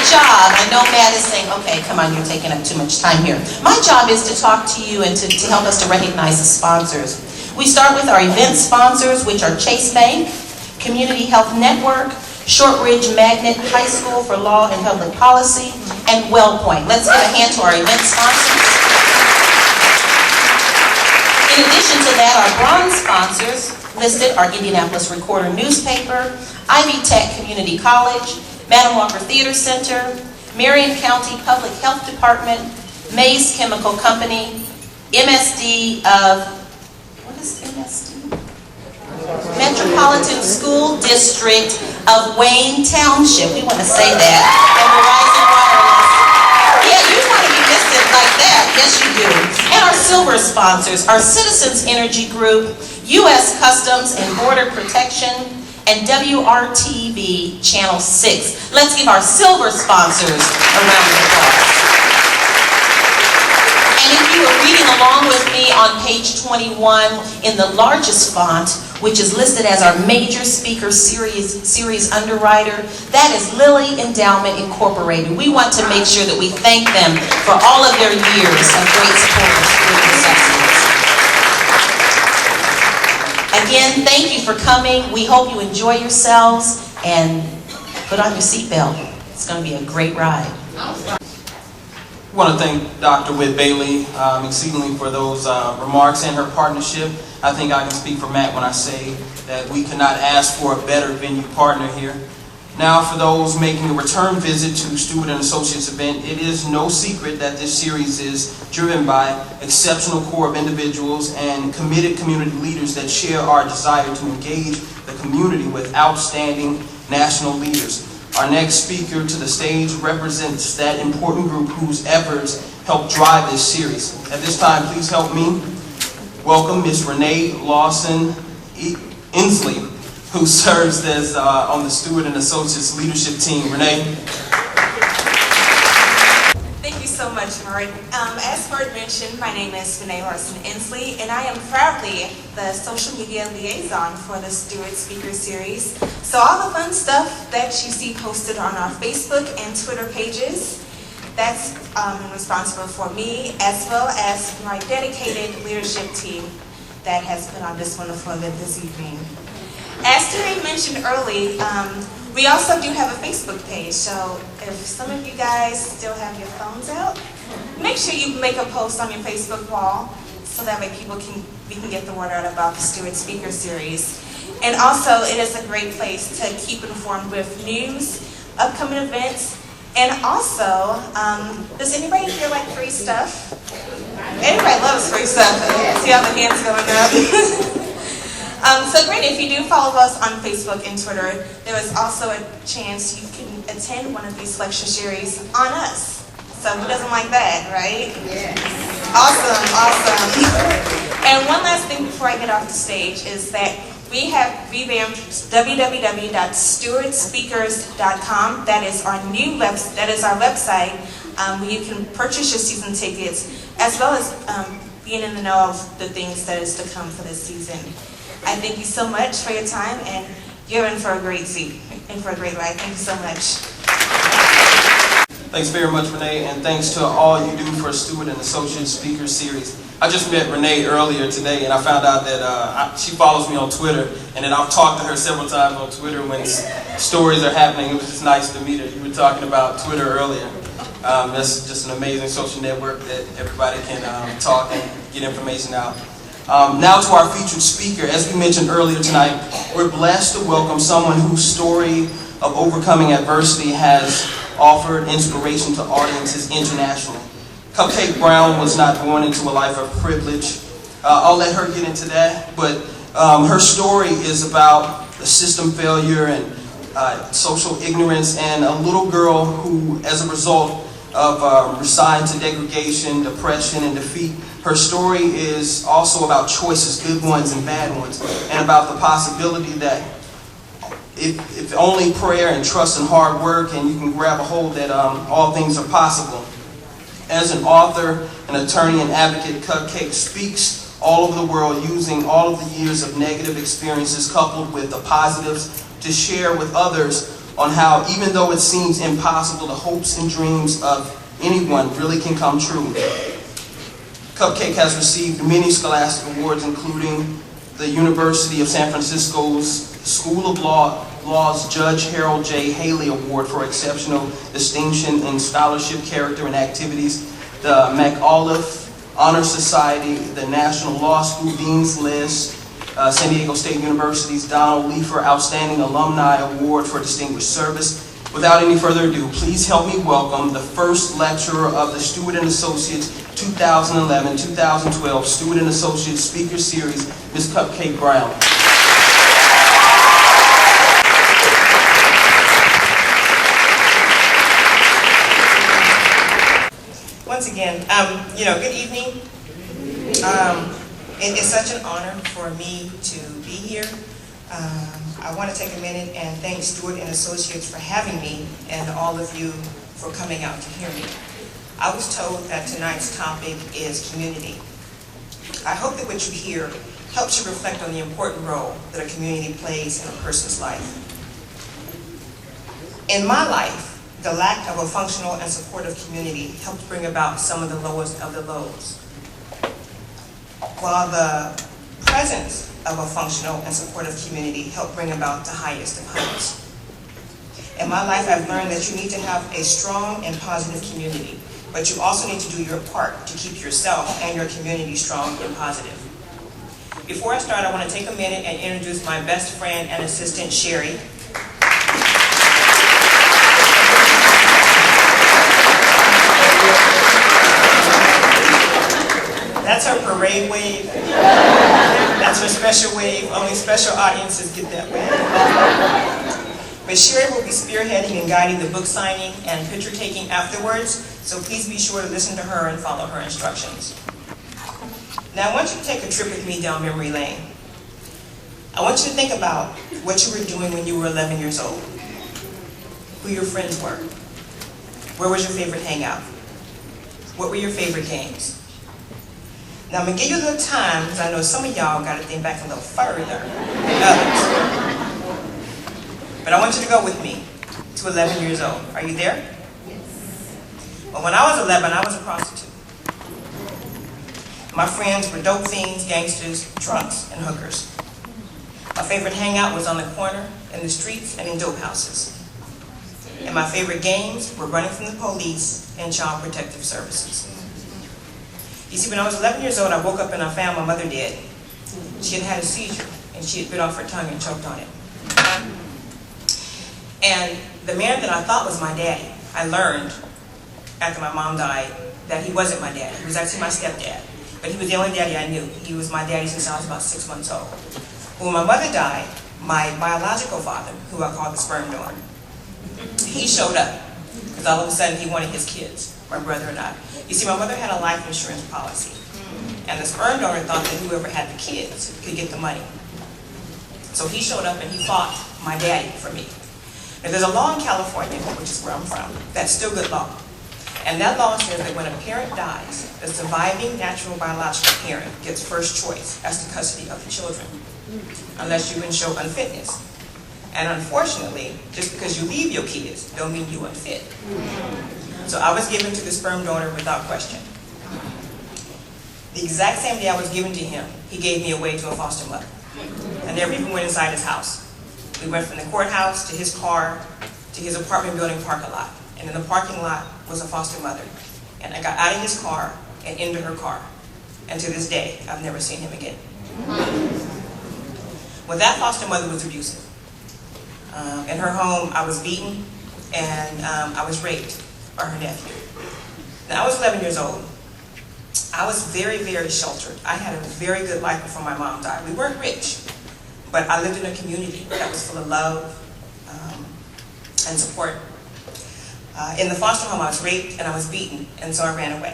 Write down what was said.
job, I know Matt is saying, okay, come on, you're taking up too much time here. My job is to talk to you and to help us to recognize the sponsors. We start with our event sponsors, which are Chase Bank, Community Health Network, Shortridge Magnet High School for Law and Public Policy, and WellPoint. Let's give a hand to our event sponsors. In addition to that, our bronze sponsors listed are Indianapolis Recorder Newspaper, Ivy Tech Community College, Madam Walker Theater Center, Marion County Public Health Department, Mays Chemical Company, MSD of, what is MSD? Metropolitan School District of Wayne Township. We want to say that. And Verizon Wireless. Yeah, you want to be listed like that. Yes, you do. And our silver sponsors are Citizens Energy Group, U.S. Customs and Border Protection, and WRTV Channel 6. Let's give our silver sponsors a round of applause. And if you are reading along with me on page 21 in the largest font, which is listed as our major speaker series underwriter, that is Lilly Endowment Incorporated. We want to make sure that we thank them for all of their years of great support of Steward Associates. Again, thank you for coming. We hope you enjoy yourselves, and put on your seatbelt. It's going to be a great ride. I want to thank Dr. Whit Bailey exceedingly for those remarks and her partnership. I think I can speak for Matt when I say that we could not ask for a better venue partner here. Now, for those making a return visit to Steward Associates event, it is no secret that this series is driven by exceptional core of individuals and committed community leaders that share our desire to engage the community with outstanding national leaders. Our next speaker to the stage represents that important group whose efforts help drive this series. At this time, please help me welcome Ms. Renee Lawson Inslee, who serves as on the Steward Associates leadership team. Renee. Thank you so much, Mark. As Mark mentioned, my name is Renee Lawson Inslee, and I am proudly the social media liaison for the Steward Speaker Series. So all the fun stuff that you see posted on our Facebook and Twitter pages, that's responsible for me, as well as my dedicated leadership team that has put on this wonderful event this evening. As Terry mentioned early, we also do have a Facebook page, so if some of you guys still have your phones out, make sure you make a post on your Facebook wall so that way we can get the word out about the Steward Speaker Series. And also, it is a great place to keep informed with news, upcoming events, and also, does anybody here like free stuff? Everybody loves free stuff. See all the hands going up? So great, if you do follow us on Facebook and Twitter, there is also a chance you can attend one of these lecture series on us. So who doesn't like that, right? Yes. Awesome. And one last thing before I get off the stage is that we have revamped www.stewardspeakers.com. That is our website where you can purchase your season tickets, as well as being in the know of the things that is to come for this season. I thank you so much for your time, and you're in for a great seat and for a great ride. Thank you so much. Thanks very much, Renee, and thanks to all you do for Steward Associates Speaker Series. I just met Renee earlier today, and I found out that she follows me on Twitter, and then I've talked to her several times on Twitter when stories are happening. It was just nice to meet her. You were talking about Twitter earlier. That's just an amazing social network that everybody can talk and get information out. Now to our featured speaker. As we mentioned earlier tonight, we're blessed to welcome someone whose story of overcoming adversity has offered inspiration to audiences internationally. Cupcake Brown was not born into a life of privilege. I'll let her get into that, but her story is about the system failure and social ignorance, and a little girl who, as a result of resigned to degradation, depression, and defeat. Her story is also about choices, good ones and bad ones, and about the possibility that if only prayer and trust and hard work, and you can grab a hold that all things are possible. As an author, an attorney, and advocate, Cupcake speaks all over the world using all of the years of negative experiences coupled with the positives to share with others on how, even though it seems impossible, the hopes and dreams of anyone really can come true. Cupcake has received many scholastic awards, including the University of San Francisco's School of Law's Judge Harold J. Haley Award for Exceptional Distinction in Scholarship, Character, and Activities, the MacAuliffe Honor Society, the National Law School Dean's List, San Diego State University's Donald Leifer Outstanding Alumni Award for Distinguished Service. Without any further ado, please help me welcome the first lecturer of the Steward Associates 2011-2012 Steward Associates Speaker Series, Ms. Cupcake Brown. Once again, good evening. It is such an honor for me to be here. I want to take a minute and thank Steward Associates for having me and all of you for coming out to hear me. I was told that tonight's topic is community. I hope that what you hear helps you reflect on the important role that a community plays in a person's life. In my life, the lack of a functional and supportive community helped bring about some of the lowest of the lows, while the presence of a functional and supportive community helped bring about the highest of heights. In my life, I've learned that you need to have a strong and positive community, but you also need to do your part to keep yourself and your community strong and positive. Before I start, I want to take a minute and introduce my best friend and assistant, Sherry. That's her parade wave. That's her special wave. Only special audiences get that wave. But Sherry will be spearheading and guiding the book signing and picture taking afterwards, so please be sure to listen to her and follow her instructions. Now I want you to take a trip with me down memory lane. I want you to think about what you were doing when you were 11 years old, who your friends were, where was your favorite hangout, what were your favorite games. Now I'm going to give you a little time, because I know some of y'all got to think back a little further than others. But I want you to go with me to 11 years old. Are you there? Yes. Well, when I was 11, I was a prostitute. My friends were dope fiends, gangsters, drunks, and hookers. My favorite hangout was on the corner, in the streets, and in dope houses. And my favorite games were running from the police and child protective services. You see, when I was 11 years old, I woke up and I found my mother dead. She had had a seizure, and she had bit off her tongue and choked on it. And the man that I thought was my daddy, I learned after my mom died that he wasn't my daddy. He was actually my stepdad. But he was the only daddy I knew. He was my daddy since I was about 6 months old. When my mother died, my biological father, who I call the sperm donor, he showed up. Because all of a sudden he wanted his kids, my brother and I. You see, my mother had a life insurance policy. And the sperm donor thought that whoever had the kids could get the money. So he showed up and he fought my daddy for me. Now, there's a law in California, which is where I'm from, that's still good law. And that law says that when a parent dies, the surviving natural biological parent gets first choice as to custody of the children, unless you can show unfitness. And unfortunately, just because you leave your kids, don't mean you're unfit. So I was given to the sperm donor without question. The exact same day I was given to him, he gave me away to a foster mother. I never even went inside his house. We went from the courthouse to his car to his apartment building parking lot. And in the parking lot was a foster mother. And I got out of his car and into her car. And to this day, I've never seen him again. Well, that foster mother was abusive. In her home, I was beaten and I was raped by her nephew. Now, I was 11 years old. I was very, very sheltered. I had a very good life before my mom died. We weren't rich, but I lived in a community that was full of love and support. In the foster home, I was raped and I was beaten, and so I ran away.